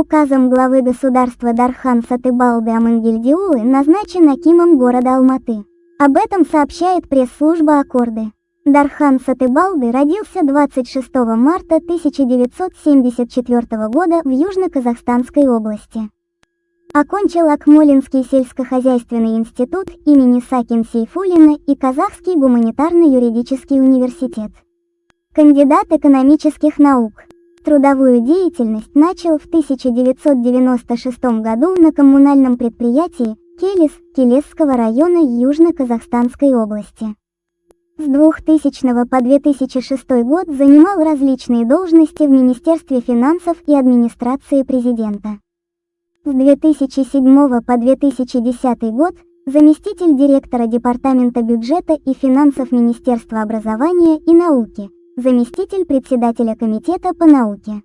Указом главы государства Дархан Сатыбалды Амангельдиулы назначен акимом города Алматы. Об этом сообщает пресс-служба Аккорды. Дархан Сатыбалды родился 26 марта 1974 года в Южно-Казахстанской области. Окончил Акмолинский сельскохозяйственный институт имени Сакин Сейфуллина и Казахский гуманитарно-юридический университет. Кандидат экономических наук. Трудовую деятельность начал в 1996 году на коммунальном предприятии «Келес» Келесского района Южно-Казахстанской области. С 2000 по 2006 год занимал различные должности в Министерстве финансов и администрации президента. С 2007 по 2010 год заместитель директора Департамента бюджета и финансов Министерства образования и науки, заместитель председателя комитета по науке.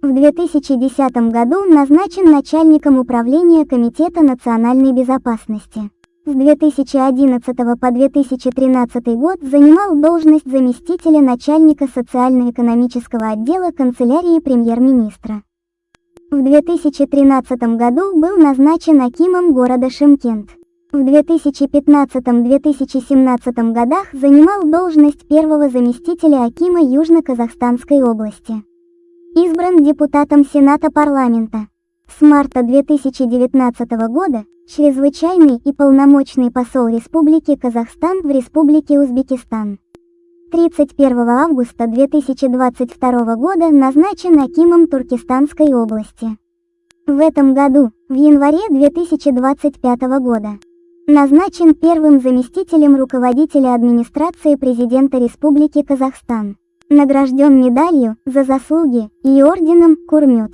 В 2010 году назначен начальником управления Комитета национальной безопасности. С 2011 по 2013 год занимал должность заместителя начальника социально-экономического отдела канцелярии премьер-министра. В 2013 году был назначен акимом города Шымкент. В 2015-2017 годах занимал должность первого заместителя акима Южно-Казахстанской области. Избран депутатом Сената парламента. С марта 2019 года чрезвычайный и полномочный посол Республики Казахстан в Республике Узбекистан. 31 августа 2022 года назначен акимом Туркестанской области. В этом году, в январе 2025 года, назначен первым заместителем руководителя администрации президента Республики Казахстан. Награжден медалью «За заслуги» и орденом «Курмет».